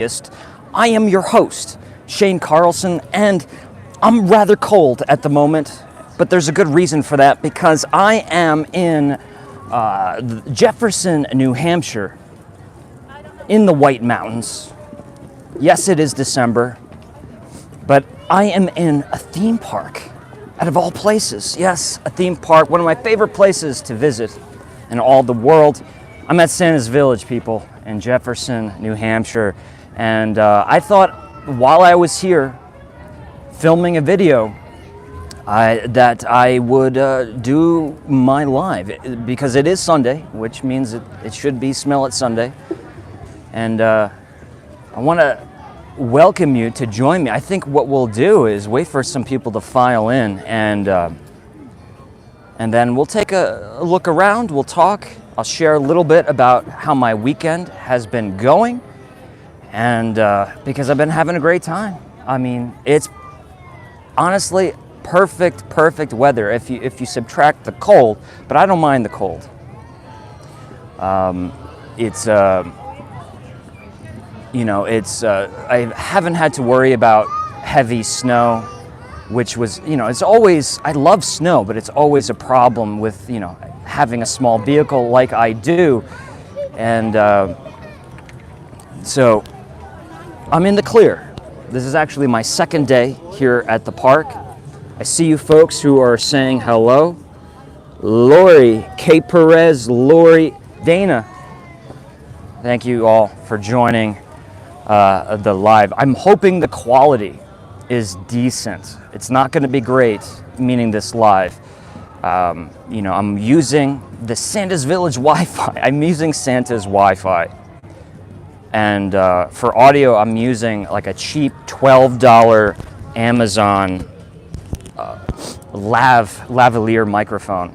Enthusiast. I am your host, Shane Carlson, and I'm rather cold at the moment, but there's a good reason for that because I am in Jefferson, New Hampshire, in the White Mountains. Yes, it is December, but I am in a theme park, out of all places. Yes, a theme park, one of my favorite places to visit in all the world. I'm at Santa's Village, people, in Jefferson, New Hampshire, and I thought while I was here filming a video that I would do my live, because it is Sunday, which means it should be Smell It Sunday, and I want to welcome you to join me. I think what we'll do is wait for some people to file in, and then we'll take a look around, we'll talk, I'll share a little bit about how my weekend has been going, and because I've been having a great time. I mean, it's honestly perfect weather if you subtract the cold, but I don't mind the cold. I haven't had to worry about heavy snow, which was, it's always, I love snow, but it's always a problem with, having a small vehicle like I do. And so I'm in the clear. This is actually my second day here at the park. I see you folks who are saying hello. Lori, Kate Perez, Lori, Dana. Thank you all for joining the live. I'm hoping the quality is decent. It's not going to be great, meaning this live. I'm using the Santa's Village Wi-Fi. I'm using Santa's Wi-Fi. And for audio, I'm using like a cheap $12 Amazon lavalier microphone.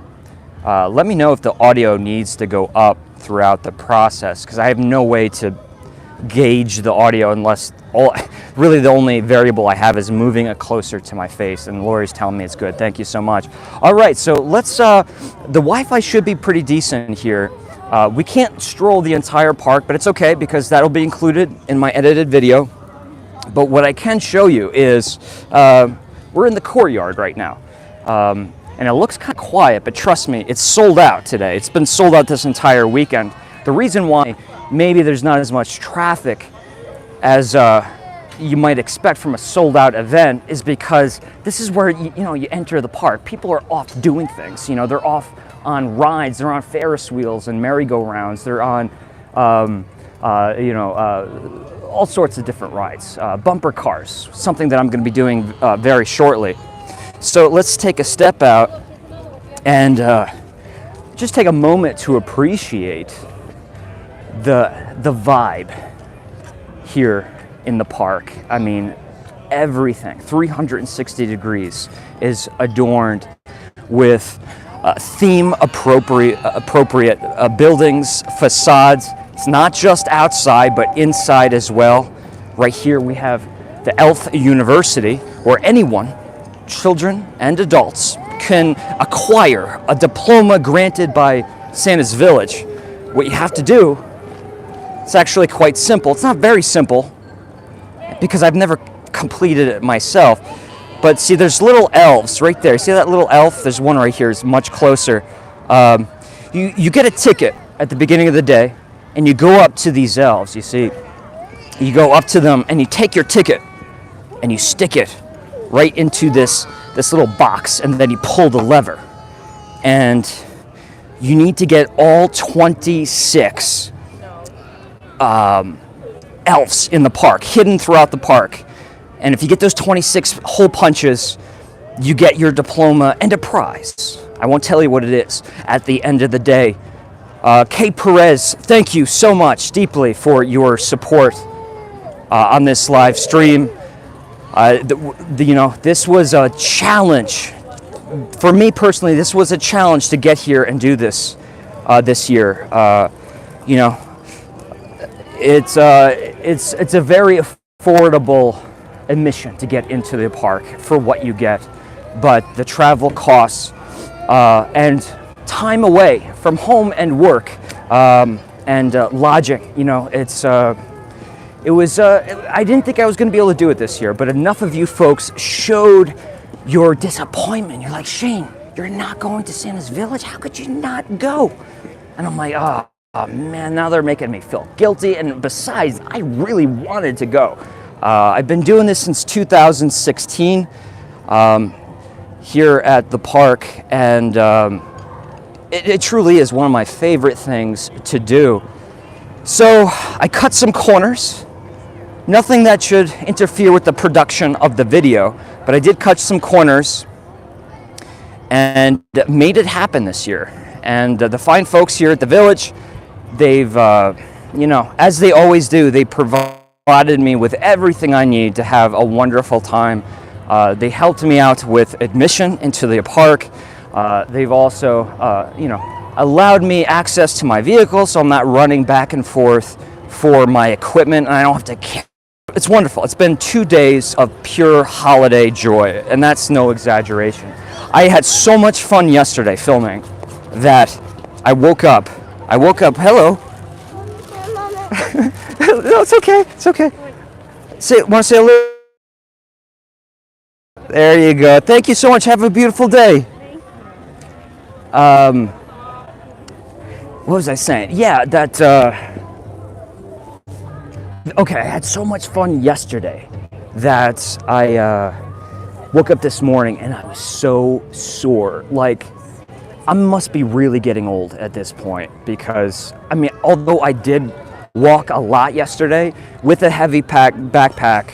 Let me know if the audio needs to go up throughout the process, because I have no way to gauge the audio unless really the only variable I have is moving it closer to my face, and Lori's telling me it's good. Thank you so much. All right, so let's the Wi-Fi should be pretty decent here. We can't stroll the entire park, but it's okay because that'll be included in my edited video. But what I can show you is we're in the courtyard right now. And it looks kind of quiet, but trust me, it's sold out today. It's been sold out this entire weekend. The reason why maybe there's not as much traffic as you might expect from a sold out event is because this is where you enter the park. People are off doing things. They're off on rides, they're on Ferris wheels and merry-go-rounds, they're on all sorts of different rides, bumper cars, something that I'm going to be doing very shortly. So let's take a step out and just take a moment to appreciate the vibe here in the park. I mean, everything, 360 degrees, is adorned with theme-appropriate buildings, facades. It's not just outside, but inside as well. Right here we have the Elf University, where anyone, children and adults, can acquire a diploma granted by Santa's Village. What you have to do, it's actually quite simple. It's not very simple because I've never completed it myself. But see, there's little elves right there. See that little elf? There's one right here. It's much closer. You get a ticket at the beginning of the day, and you go up to these elves. You see, you go up to them, and you take your ticket, and you stick it right into this little box, and then you pull the lever. And you need to get all 26 elves in the park, hidden throughout the park. And if you get those 26 hole punches, you get your diploma and a prize. I won't tell you what it is at the end of the day. Kate Perez, thank you so much deeply for your support on this live stream. This was a challenge. For me personally, this was a challenge to get here and do this this year. It's a very affordable admission to get into the park for what you get, but the travel costs and time away from home and work and lodging, It was, I didn't think I was going to be able to do it this year, but enough of you folks showed your disappointment. You're like, Shane, you're not going to Santa's Village? How could you not go? And I'm like, oh man, now they're making me feel guilty. And besides, I really wanted to go. I've been doing this since 2016 here at the park, and it truly is one of my favorite things to do. So I cut some corners. Nothing that should interfere with the production of the video, but I did cut some corners and made it happen this year. And the fine folks here at the village, they've, as they always do, they provided me with everything I need to have a wonderful time. They helped me out with admission into the park. They've also, allowed me access to my vehicle, so I'm not running back and forth for my equipment, and I don't have to carry. It's wonderful. It's been 2 days of pure holiday joy, and that's no exaggeration. I had so much fun yesterday filming that I woke up. Hello. No, it's okay. It's okay. Want to say hello? There you go. Thank you so much. Have a beautiful day. What was I saying? Yeah, that. Okay, I had so much fun yesterday that I woke up this morning and I was so sore. Like, I must be really getting old at this point because, although I did walk a lot yesterday with a heavy backpack,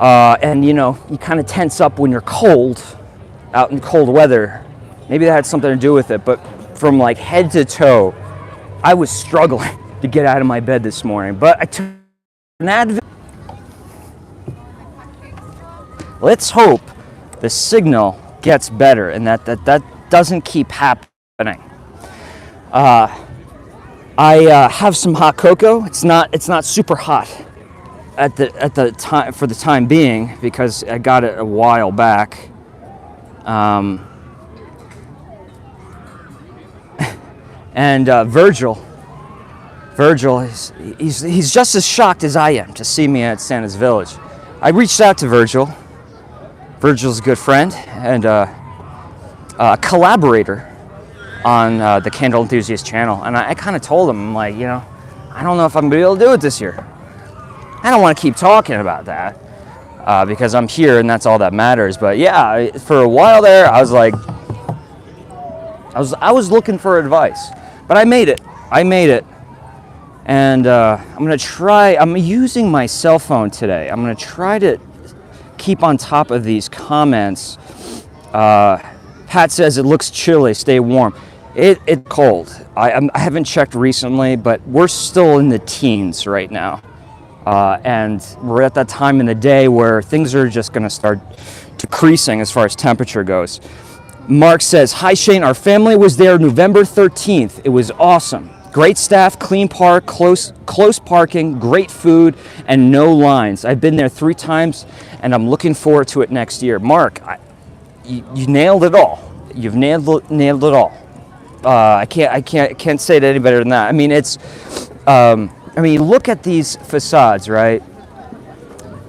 and you kind of tense up when you're cold, out in cold weather. Maybe that had something to do with it, but from like head to toe, I was struggling to get out of my bed this morning. But I took an Advil. Let's hope the signal gets better and that doesn't keep happening. I have some hot cocoa. It's not super hot at the time for the time being because I got it a while back. And Virgil, he's just as shocked as I am to see me at Santa's Village. I reached out to Virgil. Virgil's a good friend and a collaborator on the Candle Enthusiast channel. And I kind of told him, I'm like, I don't know if I'm going to be able to do it this year. I don't want to keep talking about that because I'm here and that's all that matters. But yeah, for a while there, I was like, I was looking for advice. But I made it. And I'm using my cell phone today. I'm going to try to keep on top of these comments. Pat says it looks chilly, stay warm. It's cold. I haven't checked recently, but we're still in the teens right now. And we're at that time in the day where things are just going to start decreasing as far as temperature goes. Mark says, hi Shane, our family was there November 13th. It was awesome. Great staff, clean park, close parking, great food, and no lines. I've been there 3 times, and I'm looking forward to it next year. Mark, you nailed it all. You've nailed it all. I can't say it any better than that. Look at these facades, right?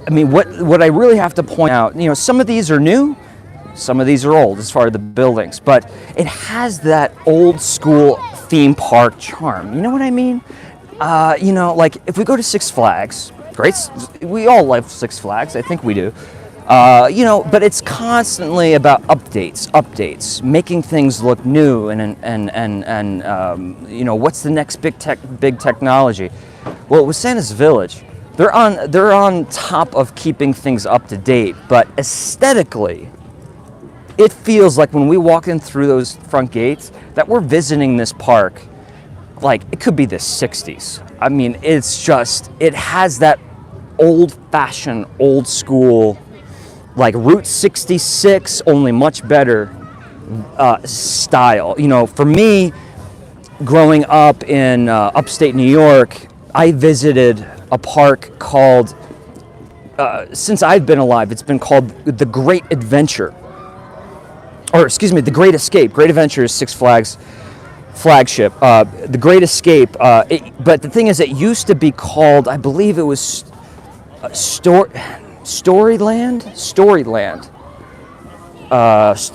What I really have to point out, some of these are new. Some of these are old as far as the buildings, but it has that old school theme park charm. You know what I mean? Like if we go to Six Flags, great, we all love Six Flags, I think we do. But it's constantly about updates, making things look new and what's the next big technology? Well, with Santa's Village, they're on top of keeping things up to date, but aesthetically, it feels like when we walk in through those front gates that we're visiting this park like it could be the 60s. It has that old-fashioned, old school, like Route 66, only much better style. For me, growing up in upstate New York, I visited a park called, since I've been alive, it's been called The Great Adventure. The Great Escape. Great Adventure is Six Flags flagship, The Great Escape. But the thing is, it used to be called, I believe it was Storyland.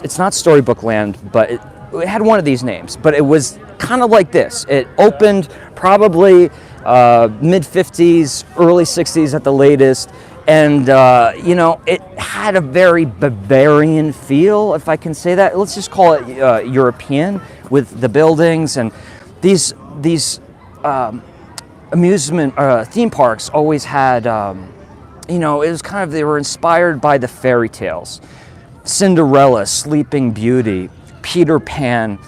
It's not Storybook Land, but it had one of these names. But it was kind of like this. It opened probably mid-50s, early 60s at the latest. And, it had a very Bavarian feel, if I can say that. Let's just call it European, with the buildings. And these amusement theme parks always had, it was kind of, they were inspired by the fairy tales. Cinderella, Sleeping Beauty, Peter Pan.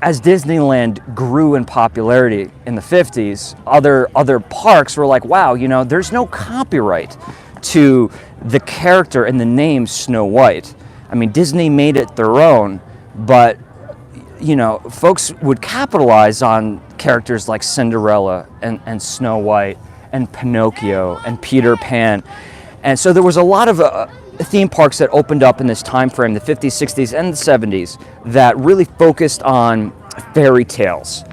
As Disneyland grew in popularity in the 50s, other parks were like, wow, there's no copyright to the character and the name Snow White. I mean, Disney made it their own, but, folks would capitalize on characters like Cinderella and Snow White and Pinocchio and Peter Pan. And so there was a lot of theme parks that opened up in this time frame, the 50s, 60s, and the 70s, that really focused on fairy tales.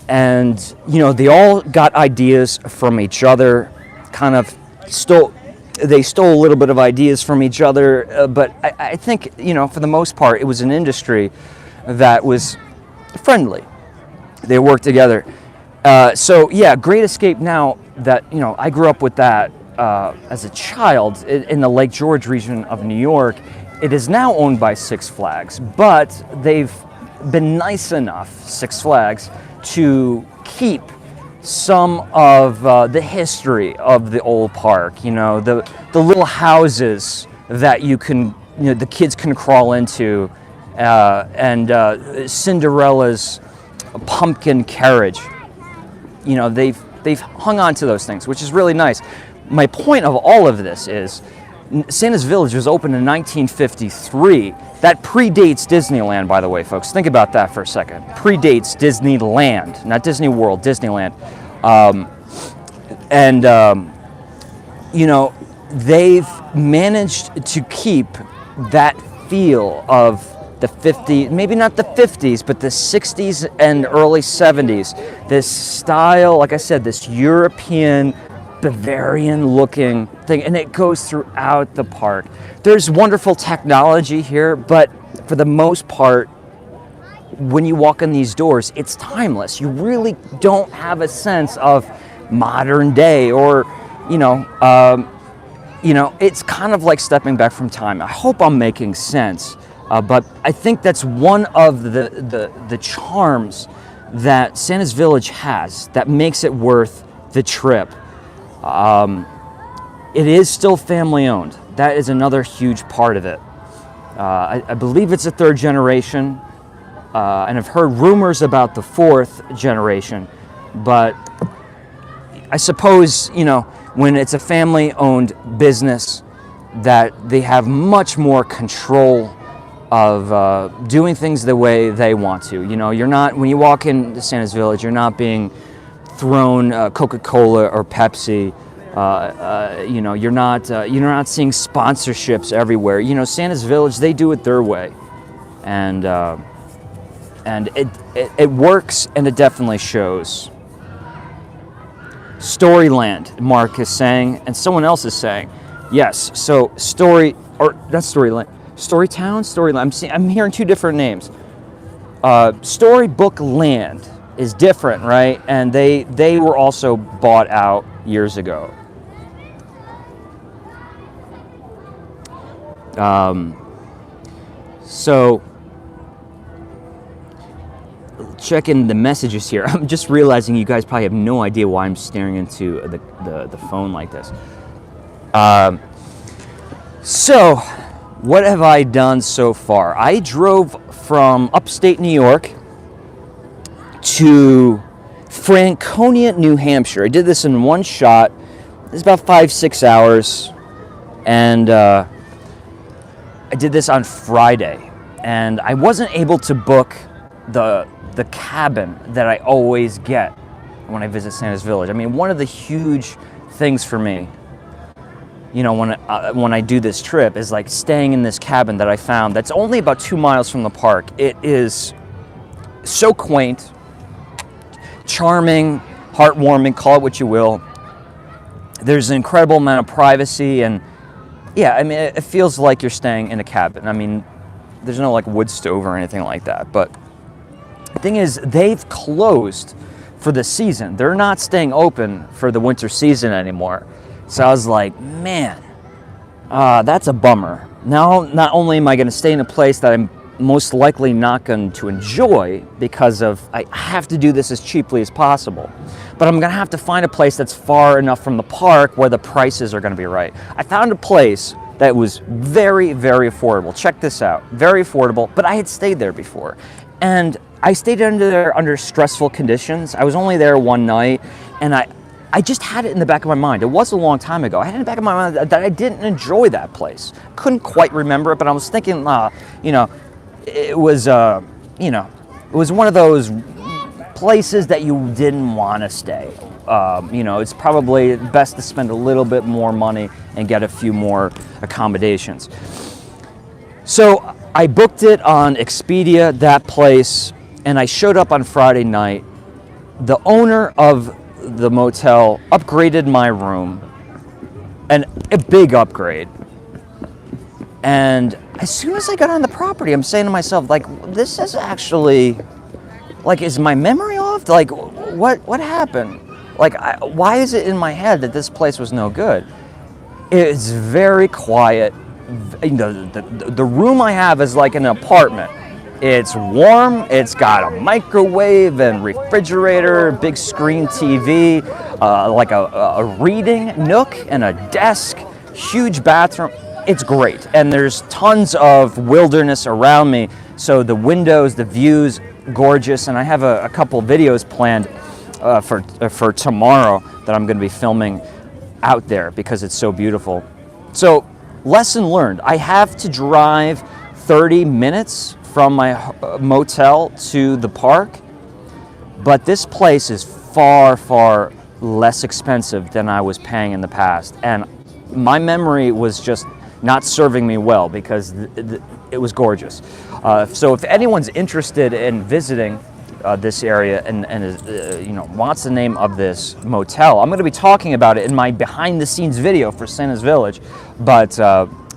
And, they all got ideas from each other, kind of stole a little bit of ideas from each other, but I think, for the most part, it was an industry that was friendly. They worked together. Great Escape, now that, I grew up with that, as a child in the Lake George region of New York. It is now owned by Six Flags, but they've been nice enough, Six Flags, to keep some of the history of the old park. The little houses that you can, the kids can crawl into, and Cinderella's pumpkin carriage. They've hung on to those things, which is really nice. My point of all of this is Santa's Village was opened in 1953. That predates Disneyland, by the way, folks. Think about that for a second. Predates Disneyland, not Disney World, Disneyland. They've managed to keep that feel of the 50s, maybe not the 50s, but the 60s and early 70s. This style, like I said, this European, Bavarian looking thing, and it goes throughout the park. There's wonderful technology here, but for the most part, when you walk in these doors, it's timeless. You really don't have a sense of modern day, or it's kind of like stepping back from time. I hope I'm making sense, but I think that's one of the charms that Santa's Village has that makes it worth the trip. It is still family owned. That is another huge part of it. I believe it's a third generation, and I've heard rumors about the fourth generation, but I suppose, when it's a family owned business, that they have much more control of doing things the way they want to. You're not, when you walk into Santa's Village, you're not being thrown Coca-Cola or Pepsi. You're not seeing sponsorships everywhere. Santa's Village, they do it their way, and it works, and it definitely shows. Storyland, Mark is saying, and someone else is saying, yes. So Storyland, Storyland. I'm hearing two different names. Storybook Land is different, right? And they were also bought out years ago. So checking the messages here. I'm just realizing you guys probably have no idea why I'm staring into the phone like this. So what have I done so far? I drove from upstate New York to Franconia, New Hampshire. I did this in one shot. It's about 5-6 hours, and I did this on Friday, and I wasn't able to book the cabin that I always get when I visit Santa's Village. I mean, one of the huge things for me, when I do this trip, is like staying in this cabin that I found that's only about 2 miles from the park. It is so quaint, charming, heartwarming, call it what you will. There's an incredible amount of privacy, and yeah, I mean, it feels like you're staying in a cabin. I mean, there's no like wood stove or anything like that, but the thing is, they've closed for the season. They're not staying open for the winter season anymore. So I was like, man, that's a bummer. Now, not only am I going to stay in a place that I'm most likely not going to enjoy because of I have to do this as cheaply as possible, but I'm going to have to find a place that's far enough from the park where the prices are going to be right. I found a place that was very, very affordable. Check this out. Very affordable, but I had stayed there before. And I stayed under stressful conditions. I was only there one night, and I just had it in the back of my mind. It was a long time ago. I had it in the back of my mind that I didn't enjoy that place. Couldn't quite remember it, but I was thinking, it was one of those places that you didn't want to stay. It's probably best to spend a little bit more money and get a few more accommodations. So I booked it on Expedia, that place, and I showed up on Friday night. The owner of the motel upgraded my room, and a big upgrade. And as soon as I got on the property, I'm saying to myself, like, this is actually, like, is my memory off? Like, what happened? Like, why is it in my head that this place was no good? It's very quiet. The room I have is like an apartment. It's warm, it's got a microwave and refrigerator, big screen TV, like a reading nook and a desk, huge bathroom. It's great. And there's tons of wilderness around me, so the windows, the views, gorgeous. And I have a couple videos planned for tomorrow that I'm going to be filming out there because it's so beautiful. So, lesson learned. I have to drive 30 minutes from my motel to the park, but this place is far, far less expensive than I was paying in the past. And my memory was just not serving me well because it was gorgeous. So if anyone's interested in visiting this area and wants the name of this motel, I'm going to be talking about it in my behind-the-scenes video for Santa's Village, but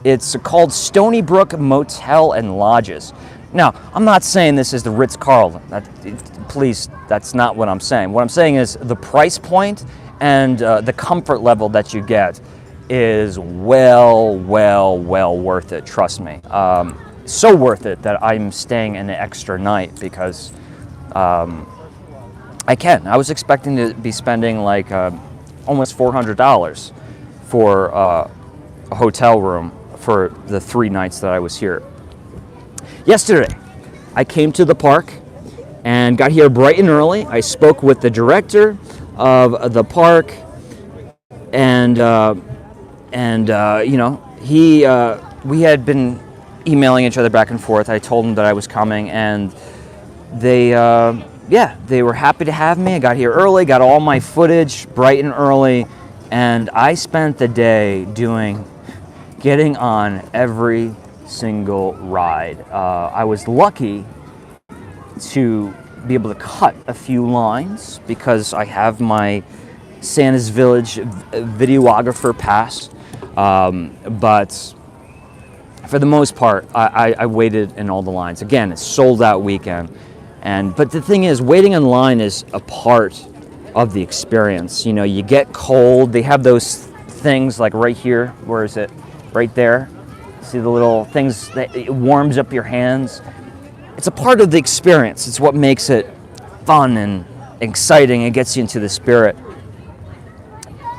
it's called Stony Brook Motel and Lodges. Now, I'm not saying this is the Ritz-Carlton. Please, that's not what I'm saying. What I'm saying is the price point and the comfort level that you get is well worth it, trust me. So worth it that I'm staying an extra night because I can. I was expecting to be spending like almost $400 for a hotel room for the 3 nights that I was here. Yesterday, I came to the park and got here bright and early. I spoke with the director of the park, and we had been emailing each other back and forth. I told him that I was coming, and they were happy to have me. I got here early, got all my footage bright and early, and I spent the day getting on every single ride. I was lucky to be able to cut a few lines because I have my Santa's Village videographer pass, but for the most part, I waited in all the lines. Again, it's sold out weekend, but the thing is, waiting in line is a part of the experience. You know, you get cold. They have those things like right here. Where is it? Right there. See the little things that it warms up your hands. It's a part of the experience. It's what makes it fun and exciting and gets you into the spirit.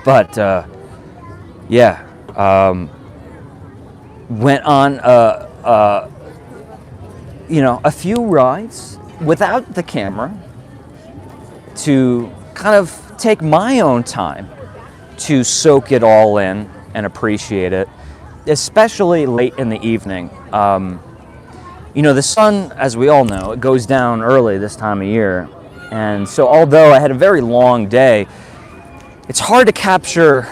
But went on a few rides without the camera to kind of take my own time to soak it all in and appreciate it, especially late in the evening. The sun, as we all know, it goes down early this time of year. And so although I had a very long day, it's hard to capture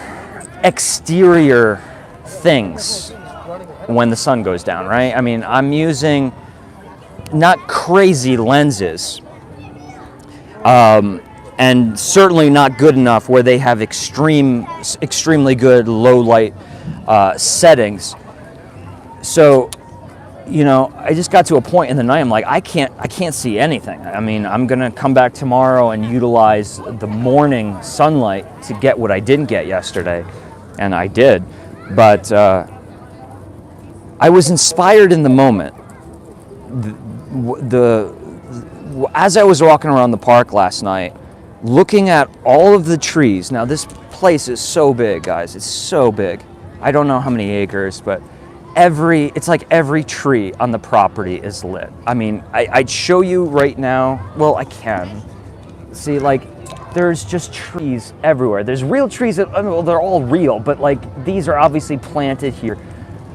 exterior things when the sun goes down, right? I mean, I'm using not crazy lenses, And certainly not good enough where they have extremely good low light settings. So, I just got to a point in the night. I'm like, I can't see anything. I mean, I'm gonna come back tomorrow and utilize the morning sunlight to get what I didn't get yesterday, and I did. But I was inspired in the moment. As I was walking around the park last night, looking at all of the trees. Now, this place is so big, guys. It's so big. I don't know how many acres, but it's like every tree on the property is lit. I mean, I'd show you right now. Well, I can. See, like, there's just trees everywhere. There's real trees that, well, they're all real, but like these are obviously planted here.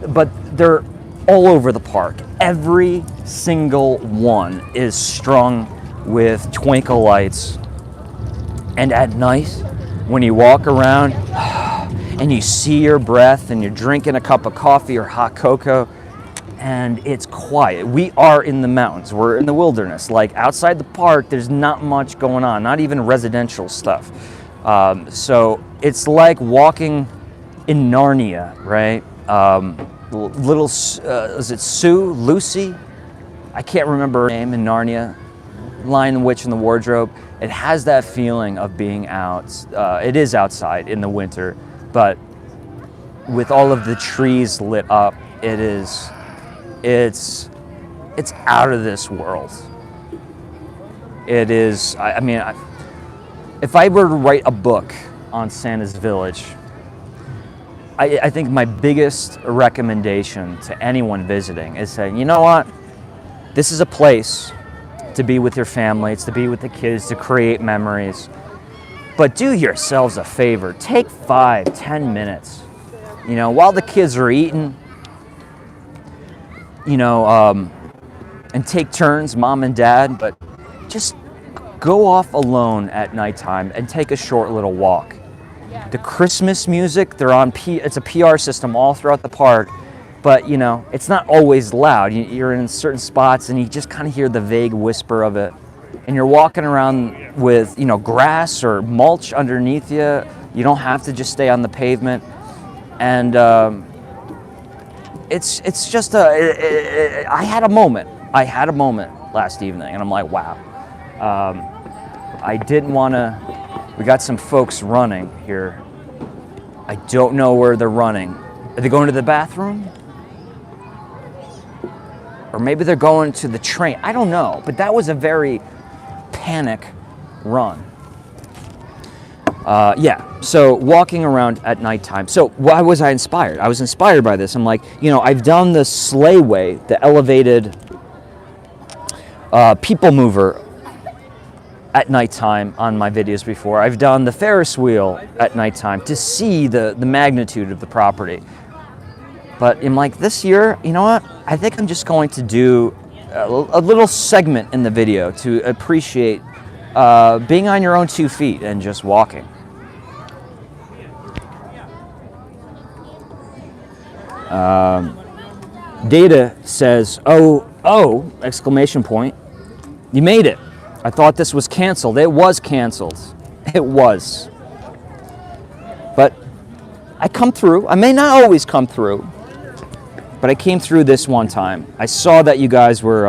But they're all over the park. Every single one is strung with twinkle lights. And at night, when you walk around and you see your breath and you're drinking a cup of coffee or hot cocoa, and it's quiet. We are in the mountains. We're in the wilderness. Like outside the park, there's not much going on, not even residential stuff. So it's like walking in Narnia, right? Is it Lucy? I can't remember her name in Narnia. Lion, the Witch, and the Wardrobe. It has that feeling of being out. It is outside in the winter, but with all of the trees lit up, it's out of this world. It is. I mean, if I were to write a book on Santa's Village, I think my biggest recommendation to anyone visiting is saying, you know what, this is a place to be with your family, it's to be with the kids, to create memories. But do yourselves a favor, take 5-10 minutes, while the kids are eating, and take turns, mom and dad, but just go off alone at nighttime and take a short little walk. The Christmas music, it's a PR system all throughout the park, but it's not always loud. You're in certain spots and you just kind of hear the vague whisper of it. And you're walking around with, grass or mulch underneath you. You don't have to just stay on the pavement. And it's just I had a moment last evening, and I'm like, wow. I didn't want to. We got some folks running here. I don't know where they're running. Are they going to the bathroom? Or maybe they're going to the train. I don't know. But that was a very panic run. So walking around at nighttime. So why was I inspired? I was inspired by this. I'm like, I've done the sleigh way, the elevated people mover at nighttime on my videos before. I've done the Ferris wheel at nighttime to see the magnitude of the property. But I'm like, this year, you know what? I think I'm just going to do a little segment in the video to appreciate being on your own 2 feet and just walking. Data says, oh, exclamation point. You made it. I thought this was canceled. It was canceled. It was. But I come through. I may not always come through, but I came through this one time. I saw that you guys were,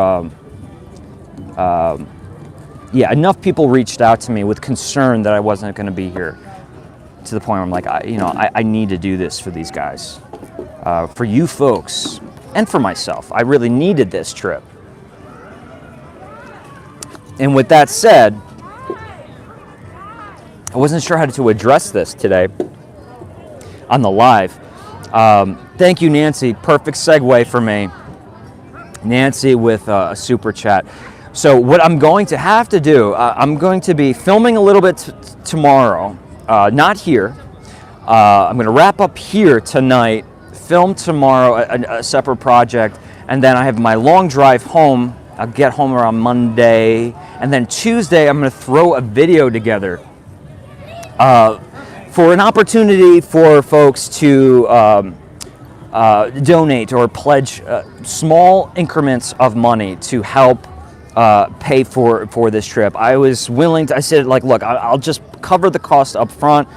enough people reached out to me with concern that I wasn't going to be here, to the point where I'm like, I need to do this for these guys, for you folks, and for myself. I really needed this trip. And with that said, I wasn't sure how to address this today on the live. Thank you, Nancy. Perfect segue for me. Nancy with a super chat. So what I'm going to have to do, I'm going to be filming a little bit tomorrow, not here. I'm going to wrap up here tonight, film tomorrow, a separate project, and then I have my long drive home. I'll get home around Monday, and then Tuesday I'm going to throw a video together for an opportunity for folks to donate or pledge small increments of money to help pay for this trip. I was willing to, I said, like, look, I'll just cover the cost up front.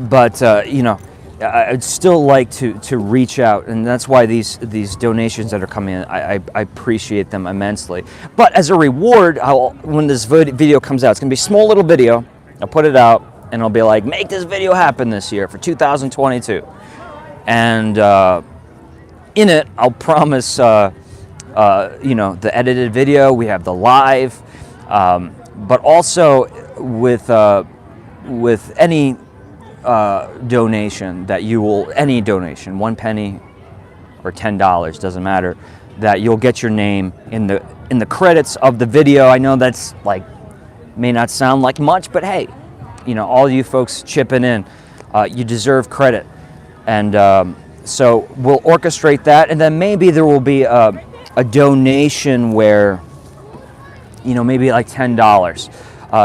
But you know, I'd still like to reach out, and that's why these donations that are coming in, I appreciate them immensely. But as a reward, when this video comes out, it's going to be a small little video. I'll put it out, and I'll be like, make this video happen this year for 2022. And in it, I'll promise, you know, the edited video. We have the live, but also with any donation that you will, any donation, 1 penny or $10, doesn't matter, that you'll get your name in the credits of the video. I know that's like, may not sound like much, but hey, you know, all you folks chipping in, you deserve credit. And so we'll orchestrate that, and then maybe there will be a donation where, you know, maybe like $10.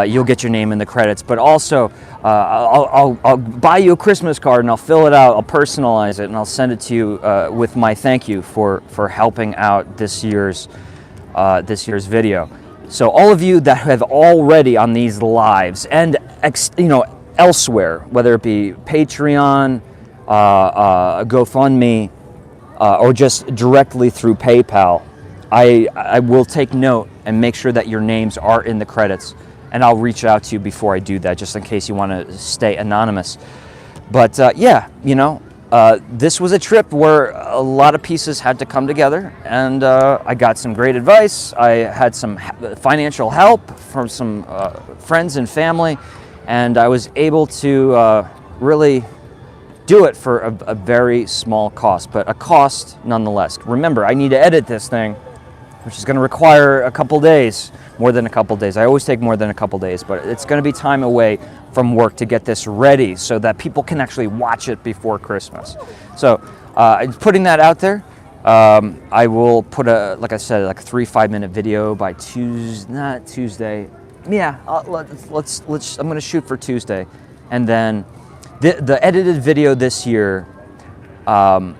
You'll get your name in the credits, but also I'll buy you a Christmas card, and I'll fill it out, I'll personalize it, and I'll send it to you with my thank you for helping out this year's video. So all of you that have already on these lives and you know, elsewhere, whether it be Patreon, GoFundMe, or just directly through PayPal, I will take note and make sure that your names are in the credits. And I'll reach out to you before I do that, just in case you want to stay anonymous. But yeah, you know, this was a trip where a lot of pieces had to come together, and I got some great advice. I had some financial help from some friends and family, and I was able to really do it for a very small cost, but a cost nonetheless. Remember, I need to edit this thing, which is going to require a couple days. More than a couple days. I always take more than a couple days, but it's going to be time away from work to get this ready so that people can actually watch it before Christmas. So putting that out there, I will put like I said, like a 3-5 minute video by Tuesday. Not Tuesday. Yeah, let's. I'm going to shoot for Tuesday, and then the edited video this year. I'm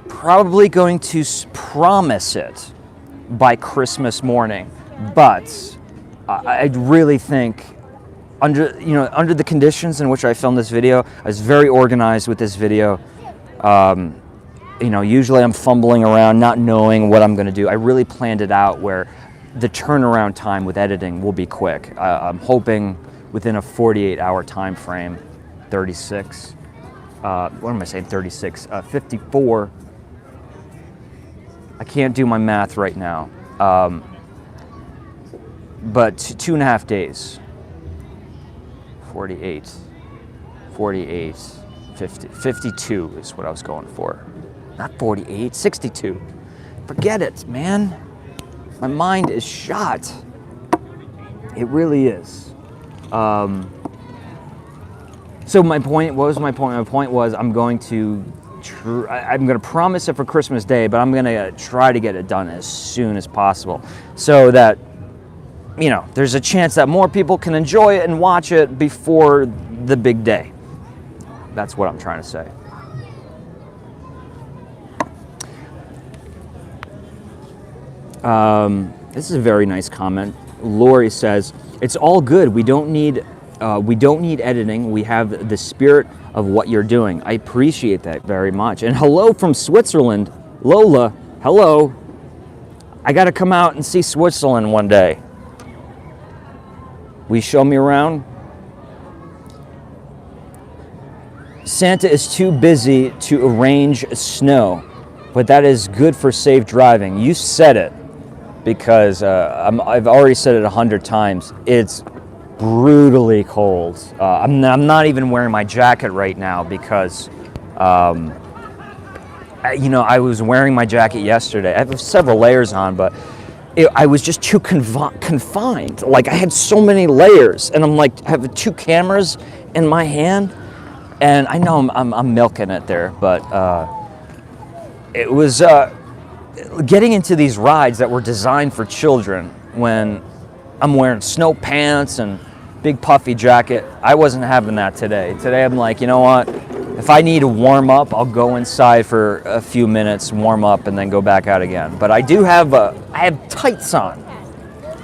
probably going to promise it by Christmas morning. But I really think, under the conditions in which I filmed this video, I was very organized with this video. You know, usually I'm fumbling around, not knowing what I'm going to do. I really planned it out where the turnaround time with editing will be quick. I'm hoping within a 48-hour time frame, 36. What am I saying? 36, 54. I can't do my math right now. But 2.5 days, 48, 50, 52 is what I was going for. Not 48, 62. Forget it, man. My mind is shot. It really is. So my point, what was my point? My point was I'm going to promise it for Christmas Day, but I'm going to try to get it done as soon as possible so that, you know, there's a chance that more people can enjoy it and watch it before the big day. That's what I'm trying to say. This is a very nice comment. Lori says, "It's all good. We don't need editing. We have the spirit of what you're doing." I appreciate that very much. And hello from Switzerland, Lola. Hello. I got to come out and see Switzerland one day. Will you show me around? Santa is too busy to arrange snow, but that is good for safe driving. You said it, because I've already said it 100 times. It's brutally cold. I'm not even wearing my jacket right now because, you know, I was wearing my jacket yesterday. I have several layers on, but I was just too confined. Like, I had so many layers, and I'm like, I have 2 cameras in my hand, and I know I'm milking it there, but it was getting into these rides that were designed for children when I'm wearing snow pants and big puffy jacket. I wasn't having that today. Today I'm like, you know what? If I need to warm up, I'll go inside for a few minutes, warm up, and then go back out again. But I do have I have tights on.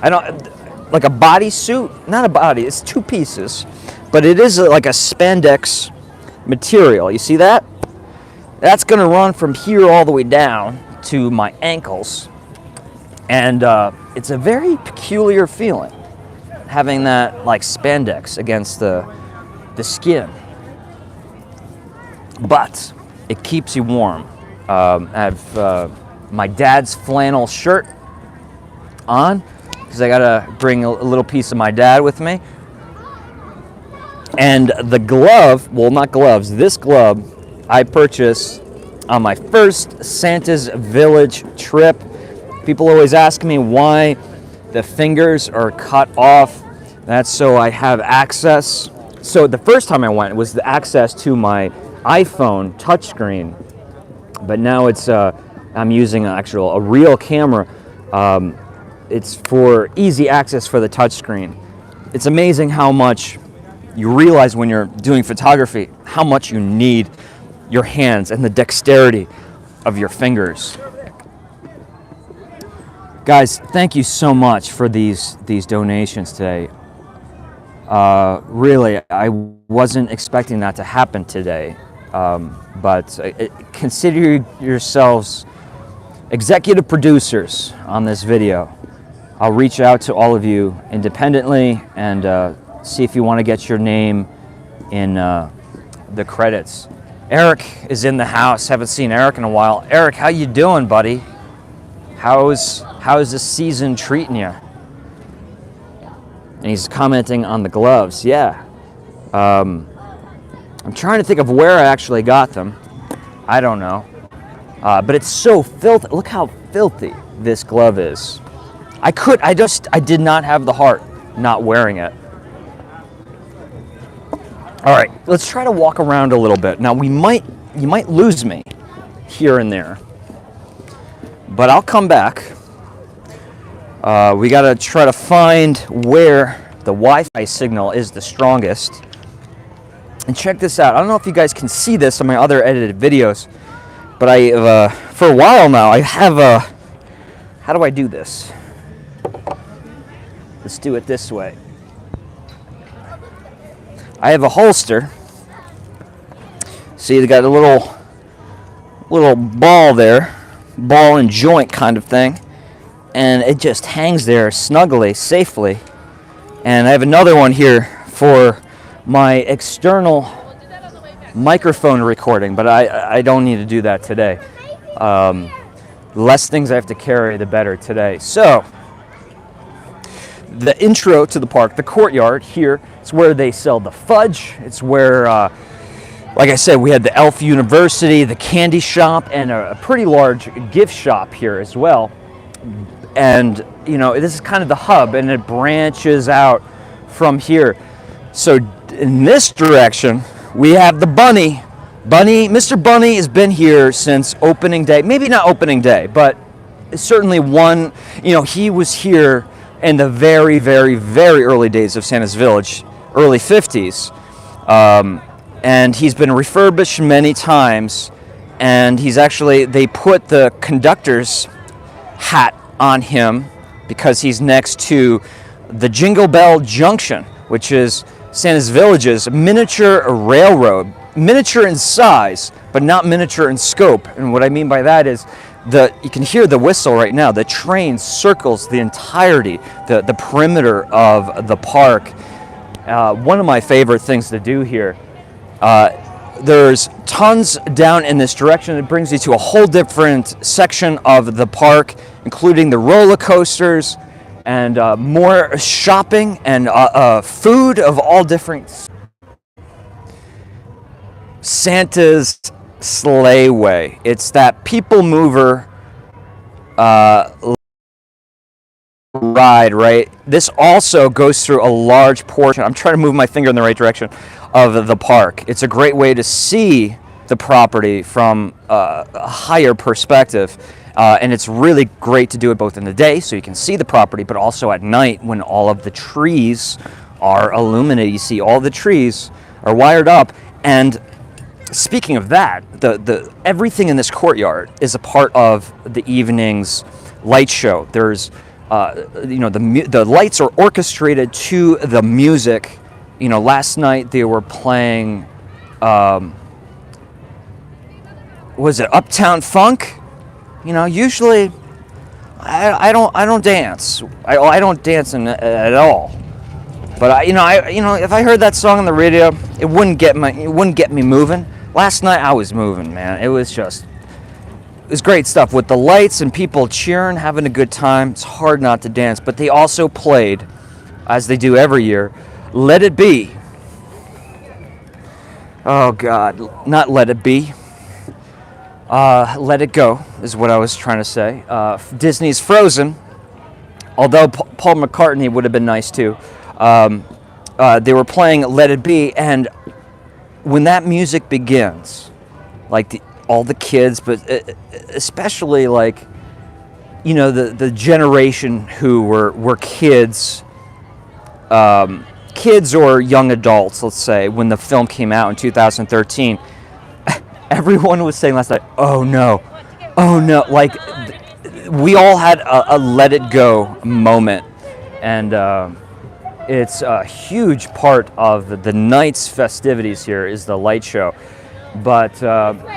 I don't, like a bodysuit, not a body, it's 2 pieces, but it is like a spandex material. You see that? That's gonna run from here all the way down to my ankles. And it's a very peculiar feeling, having that like spandex against the skin. But it keeps you warm. I have my dad's flannel shirt on, because I gotta bring a little piece of my dad with me. And the glove, well, not gloves, this glove I purchased on my first Santa's Village trip. People always ask me why the fingers are cut off. That's so I have access. So the first time I went, it was the access to my iPhone touchscreen, but now it's I'm using a real camera. It's for easy access for the touchscreen. It's amazing how much you realize when you're doing photography, how much you need your hands and the dexterity of your fingers. Guys, thank you so much for these donations today. Really, I wasn't expecting that to happen today, but consider yourselves executive producers on this video. I'll reach out to all of you independently and see if you want to get your name in the credits. Eric is in the house. Haven't seen Eric in a while. Eric, how you doing, buddy? How's this season treating you? And he's commenting on the gloves. Yeah. I'm trying to think of where I actually got them. I don't know. But it's so filthy. Look how filthy this glove is. I did not have the heart not wearing it. All right, let's try to walk around a little bit. Now you might lose me here and there, but I'll come back. We gotta try to find where the Wi-Fi signal is the strongest. And check this out. I don't know if you guys can see this on my other edited videos, but for a while now, I have how do I do this? Let's do it this way. I have a holster. See, they got a little ball there, ball and joint kind of thing, and it just hangs there snugly, safely. And I have another one here for my external microphone recording, but I don't need to do that today. Less things I have to carry, the better today. So, the intro to the park, the courtyard here, it's where they sell the fudge. It's where, like I said, we had the Elf University, the candy shop, and a pretty large gift shop here as well. And, you know, this is kind of the hub, and it branches out from here. So in this direction, we have the Bunny. Mr. Bunny has been here since opening day. Maybe not opening day, but certainly he was here in the very, very, very early days of Santa's Village, early 50s. And he's been refurbished many times. And they put the conductor's hat on him because he's next to the Jingle Bell Junction, which is Santa's Village's miniature railroad. Miniature in size, but not miniature in scope. And what I mean by that is you can hear the whistle right now. The train circles the entirety, the perimeter of the park. One of my favorite things to do here. There's tons down in this direction. It brings you to a whole different section of the park, including the roller coasters and more shopping and food of all different. Santa's Sleigh Way. It's that people mover ride, right? This also goes through a large portion. I'm trying to move my finger in the right direction of the park. It's a great way to see the property from a higher perspective. And it's really great to do it both in the day so you can see the property, but also at night when all of the trees are illuminated. You see all the trees are wired up, and speaking of that, the everything in this courtyard is a part of the evening's light show. There's the lights are orchestrated to the music. Last night they were playing, was it Uptown Funk? Usually I don't dance. I don't dance at all. But if I heard that song on the radio, it wouldn't get me moving. Last night I was moving, man. It was great stuff with the lights and people cheering, having a good time. It's hard not to dance. But they also played, as they do every year, Let It Be. Oh God, not Let It Be. Let It Go is what I was trying to say. Disney's Frozen, although Paul McCartney would have been nice too. They were playing Let It Be, and when that music begins, like all the kids, but especially the generation who were kids, kids or young adults, let's say, when the film came out in 2013, everyone was saying last night, oh no, like we all had a let it go moment, and it's a huge part of the night's festivities here is the light show. But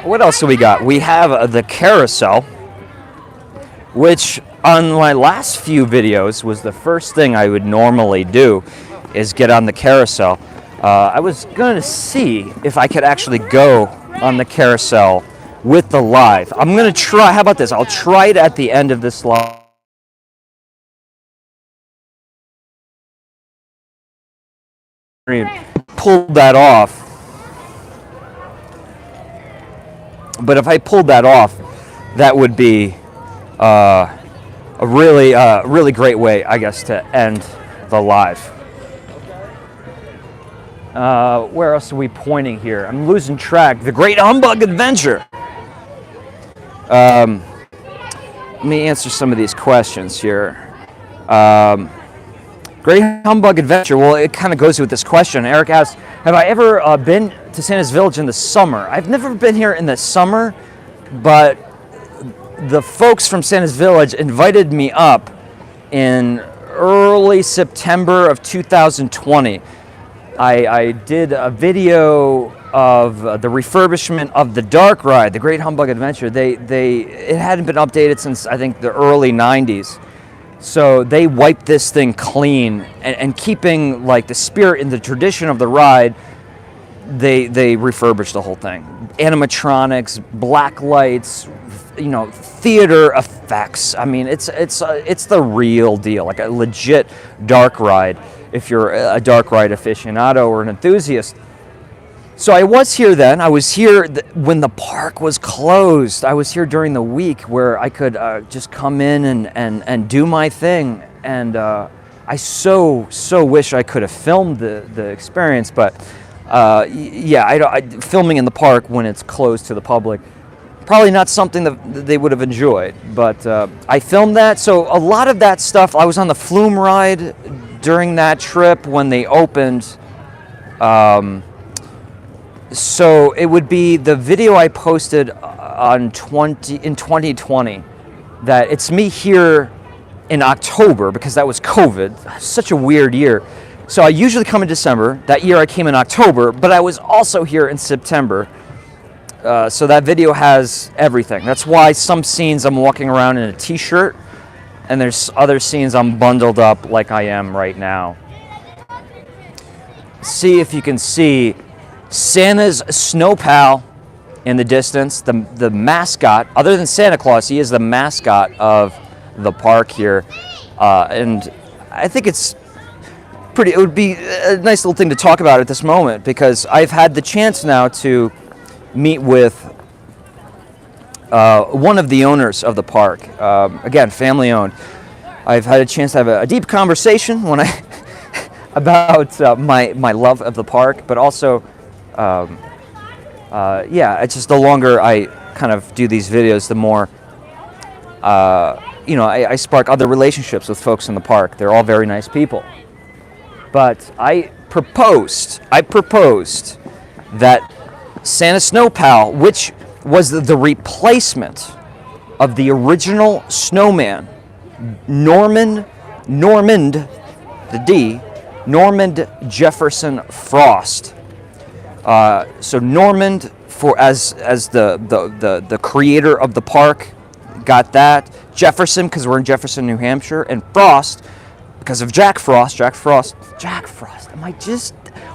what else do we got? We have the carousel, which on my last few videos was the first thing I would normally do, is get on the carousel. I was going to see if I could actually go on the carousel with the live. I'm going to try. How about this? I'll try it at the end of this live. Pulled that off. But if I pulled that off, that would be a really great way, I guess, to end the live. Where else are we pointing here? I'm losing track. The Great Humbug Adventure. Let me answer some of these questions here. Great Humbug Adventure. Well, it kind of goes with this question. Eric asked, have I ever been to Santa's Village in the summer? I've never been here in the summer, but the folks from Santa's Village invited me up in early September of 2020. I did a video of the refurbishment of the dark ride, the Great Humbug Adventure. It hadn't been updated since, I think, the early 90s. So they wiped this thing clean, and keeping like the spirit and the tradition of the ride, they refurbished the whole thing. Animatronics, black lights, theater effects. I mean, it's the real deal, like a legit dark ride if you're a dark ride aficionado or an enthusiast. So I was here then. I was here when the park was closed. I was here during the week where I could just come in and do my thing. And I so wish I could have filmed the experience. But filming in the park when it's closed to the public, probably not something that they would have enjoyed. But I filmed that. So a lot of that stuff, I was on the Flume ride during that trip when they opened. So it would be the video I posted in 2020, that it's me here in October, because that was COVID. Such a weird year. So I usually come in December. That year I came in October, but I was also here in September. So that video has everything. That's why some scenes I'm walking around in a t-shirt, and there's other scenes I'm bundled up like I am right now. See if you can see Santa's snow pal in the distance, the mascot. Other than Santa Claus, he is the mascot of the park here, and I think it would be a nice little thing to talk about at this moment, because I've had the chance now to meet with one of the owners of the park, again, family owned. I've had a chance to have a deep conversation about my love of the park, but also it's just the longer I kind of do these videos, the more I spark other relationships with folks in the park. They're all very nice people. But I proposed that Santa Snow Pal, which was the replacement of the original snowman, Normand, Normand Jefferson Frost. So Normand, as the creator of the park, got that. Jefferson, because we're in Jefferson, New Hampshire, and Frost, because of Jack Frost.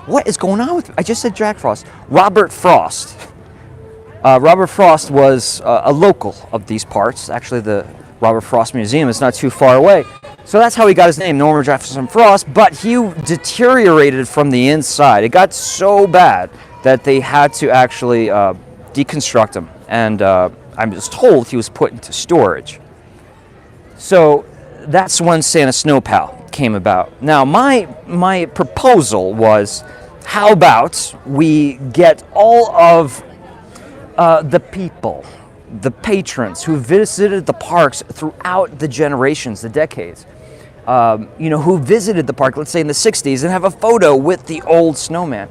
What is going on with me? I just said Jack Frost. Robert Frost. Robert Frost was a local of these parts. Actually, the Robert Frost Museum is not too far away. So that's how he got his name, Norman Jefferson Frost, but he deteriorated from the inside. It got so bad that they had to actually deconstruct him, and I was told he was put into storage. So that's when Santa Snow Pal came about. Now, my proposal was, how about we get all of the people, the patrons who visited the parks throughout the generations, the decades, who visited the park, let's say in the 60s, and have a photo with the old snowman.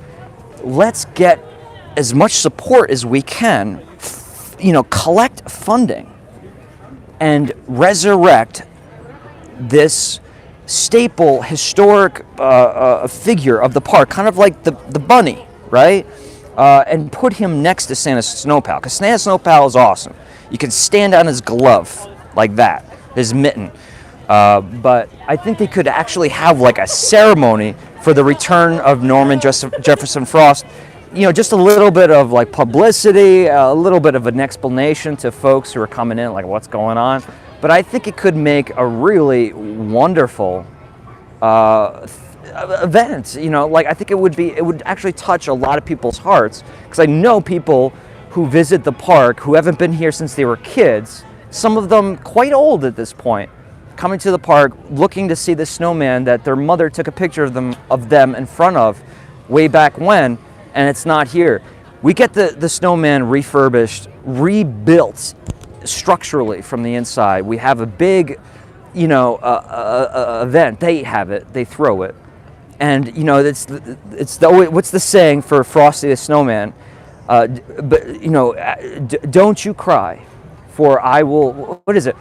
Let's get as much support as we can, collect funding and resurrect this staple historic figure of the park, kind of like the bunny, right? And put him next to Santa Snow Pal, because Santa Snow Pal is awesome. You can stand on his glove like that, his mitten. But I think they could actually have like a ceremony for the return of Norman Jefferson Frost. Just a little bit of like publicity, a little bit of an explanation to folks who are coming in, like what's going on. But I think it could make a really wonderful event. I think it would actually touch a lot of people's hearts, because I know people who visit the park who haven't been here since they were kids, some of them quite old at this point, coming to the park looking to see the snowman that their mother took a picture of them in front of way back when, and it's not here. We get the snowman refurbished, rebuilt structurally from the inside. We have a big event. They have it, they throw it, and what's the saying for Frosty the Snowman? Don't you cry, for I will. What is it?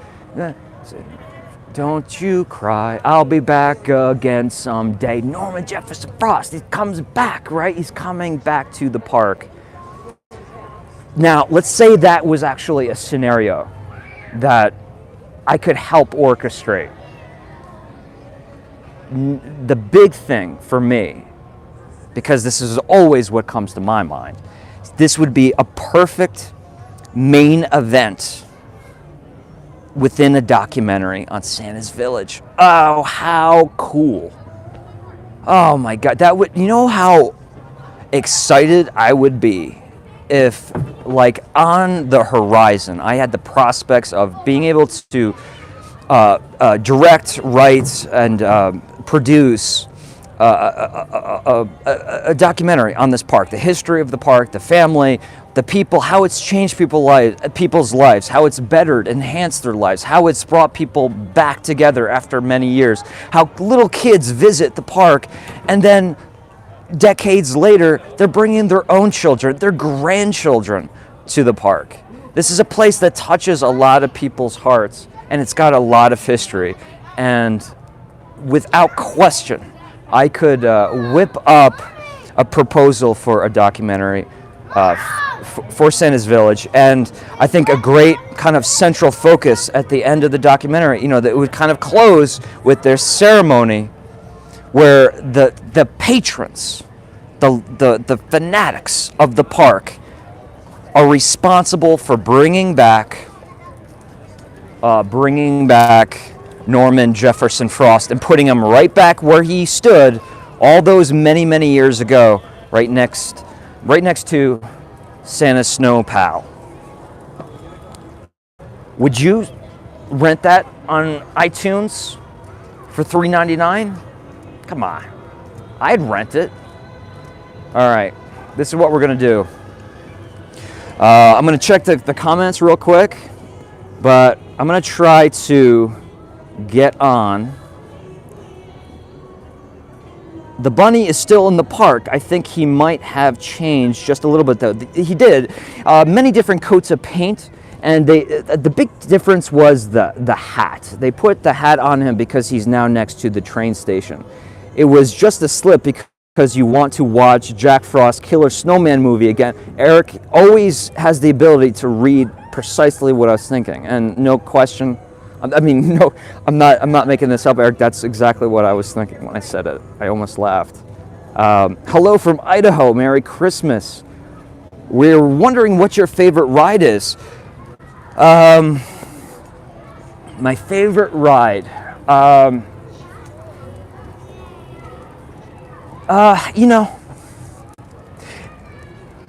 Don't you cry, I'll be back again someday. Norman Jefferson Frost, he comes back, right? He's coming back to the park. Now, let's say that was actually a scenario that I could help orchestrate. The big thing for me, because this is always what comes to my mind, this would be a perfect main event within a documentary on Santa's Village. Oh, how cool. Oh my God, that would, how excited I would be if, like, on the horizon, I had the prospects of being able to direct, write, and produce a documentary on this park, the history of the park, the family, the people, how it's changed people's lives, how it's bettered, enhanced their lives, how it's brought people back together after many years, how little kids visit the park, and then decades later, they're bringing their own children, their grandchildren to the park. This is a place that touches a lot of people's hearts, and it's got a lot of history. And without question, I could whip up a proposal for a documentary for Santa's Village, and I think a great kind of central focus at the end of the documentary, that it would kind of close with their ceremony where the patrons, the fanatics of the park are responsible for bringing back Norman Jefferson Frost and putting him right back where he stood all those many, many years ago, right next to Santa Snow Pal. Would you rent that on iTunes for $3.99? Come on, I'd rent it. All right, this is what we're gonna do. I'm gonna check the comments real quick, but I'm gonna try to get on The bunny is still in the park. I think he might have changed just a little bit, though. He did. Many different coats of paint, and the big difference was the hat. They put the hat on him because he's now next to the train station. It was just a slip because you want to watch Jack Frost's Killer Snowman movie again. Eric always has the ability to read precisely what I was thinking, and no question. I mean, no, I'm not making this up, Eric. That's exactly what I was thinking when I said it. I almost laughed. Hello from Idaho. Merry Christmas. We're wondering what your favorite ride is. My favorite ride. You know,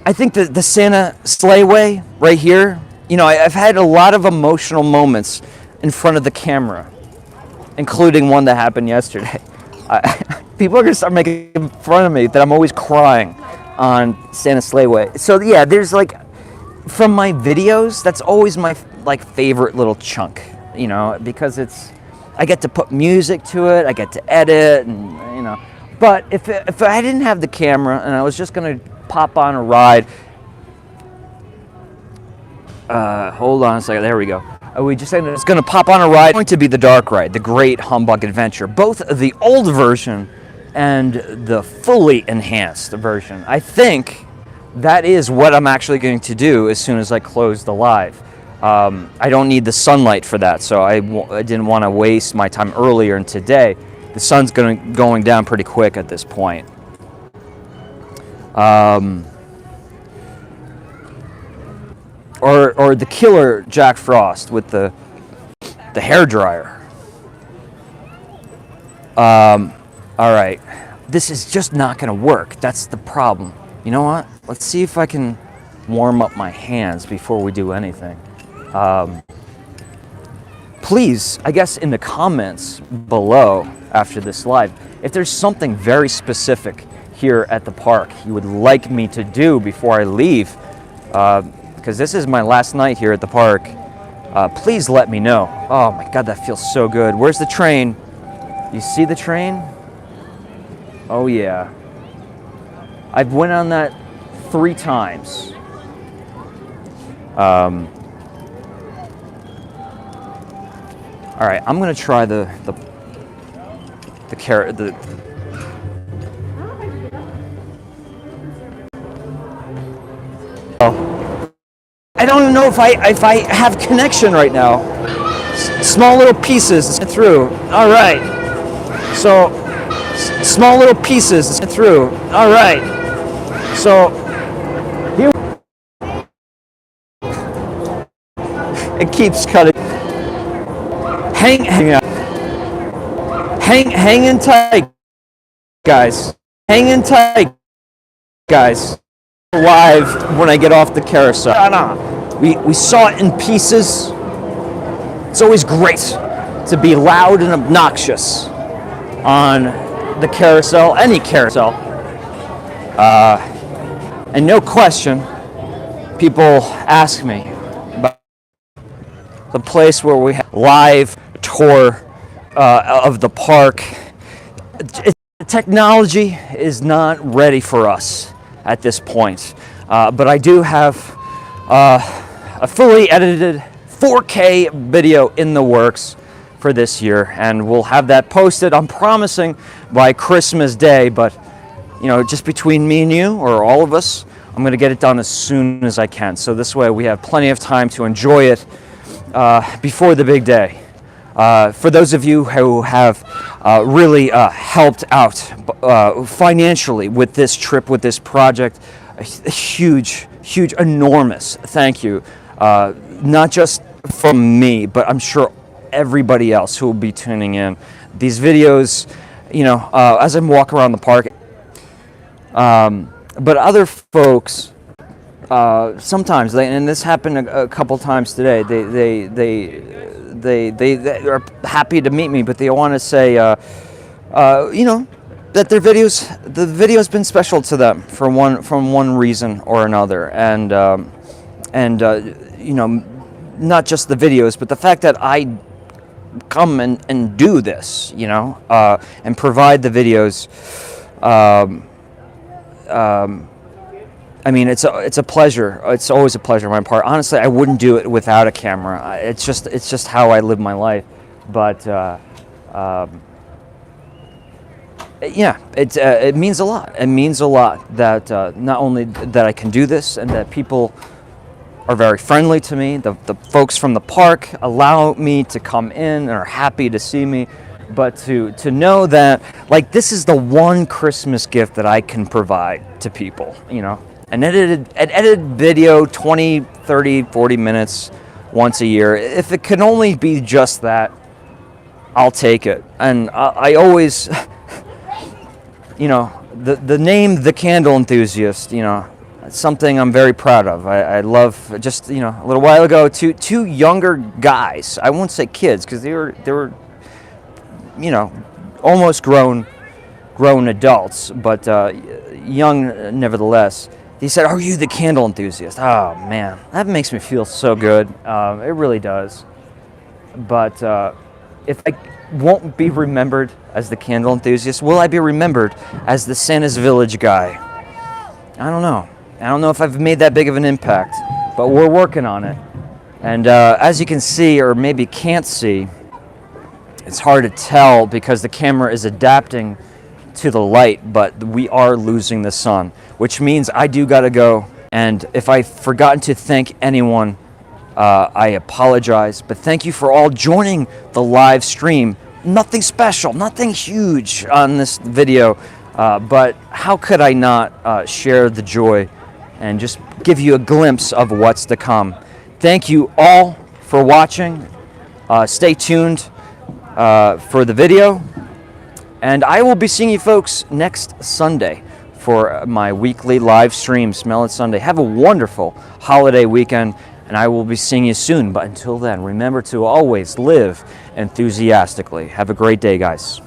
I think the Santa Sleighway right here. You know, I've had a lot of emotional moments in front of the camera, including one that happened yesterday. People are gonna start making fun of me that I'm always crying on Santa Sleighway. So yeah, there's like, from my videos, that's always my like favorite little chunk, you know, because I get to put music to it, I get to edit, and you know. But if I didn't have the camera and I was just gonna pop on a ride, hold on a second, there we go. We just said it's going to pop on a ride. It's going to be the dark ride, the Great Humbug Adventure, both the old version and the fully enhanced version. I think that is what I'm actually going to do as soon as I close the live. I don't need the sunlight for that, so I didn't want to waste my time earlier in today. The sun's going down pretty quick at this point. Or the killer Jack Frost with the hairdryer. All right, this is just not gonna work. That's the problem. You know what? Let's see if I can warm up my hands before we do anything. Please, I guess in the comments below after this live, if there's something very specific here at the park you would like me to do before I leave, because this is my last night here at the park, please let me know. Oh my God, that feels so good. Where's the train? You see the train? Oh yeah. I've went on that 3 times. All right, I'm gonna try the carrot. I don't even know if I have connection right now. Small little pieces through. All right. So small little pieces through. All right. So here it keeps cutting. Hang in tight, guys. Hang in tight, guys. Live when I get off the carousel. We saw it in pieces. It's always great to be loud and obnoxious on the carousel, any carousel. And no question, people ask me about the place where we have live tour of the park. Technology is not ready for us at this point, but I do have a fully edited 4K video in the works for this year, and we'll have that posted, I'm promising, by Christmas Day. But you know, just between me and you, or all of us, I'm going to get it done as soon as I can, so this way we have plenty of time to enjoy it before the big day. For those of you who have really helped out financially with this trip, with this project, a huge, enormous thank you. Not just from me, but I'm sure everybody else who will be tuning in. These videos, you know, as I walk around the park, but other folks, sometimes, and this happened a couple times today, they are happy to meet me, but they want to say, you know, that the video's been special to them from one reason or another, and you know, not just the videos, but the fact that I come and do this, you know, and provide the videos. I mean, it's a pleasure. It's always a pleasure on my part. Honestly, I wouldn't do it without a camera. It's just how I live my life. But yeah, it means a lot. It means a lot that not only that I can do this and that people are very friendly to me. The folks from the park allow me to come in and are happy to see me. But to know that, like, this is the one Christmas gift that I can provide to people, you know. An edited video, 20, 30, 40 minutes once a year. If it can only be just that, I'll take it. And I always, you know, the name The Candle Enthusiast, you know, it's something I'm very proud of. I love, just, you know, a little while ago, two younger guys, I won't say kids, because they were, you know, almost grown adults, but young nevertheless. He said, "Are you the candle enthusiast?" Oh man, that makes me feel so good. It really does. But if I won't be remembered as the candle enthusiast, will I be remembered as the Santa's Village guy? I don't know. I don't know if I've made that big of an impact, but we're working on it. And as you can see, or maybe can't see, it's hard to tell because the camera is adapting to the light, but we are losing the sun, which means I do gotta go. And if I've forgotten to thank anyone, I apologize, but thank you for all joining the live stream. Nothing special, nothing huge on this video, but how could I not share the joy and just give you a glimpse of what's to come. Thank you all for watching. Stay tuned for the video. And I will be seeing you folks next Sunday for my weekly live stream, Smell It Sunday. Have a wonderful holiday weekend, and I will be seeing you soon. But until then, remember to always live enthusiastically. Have a great day, guys.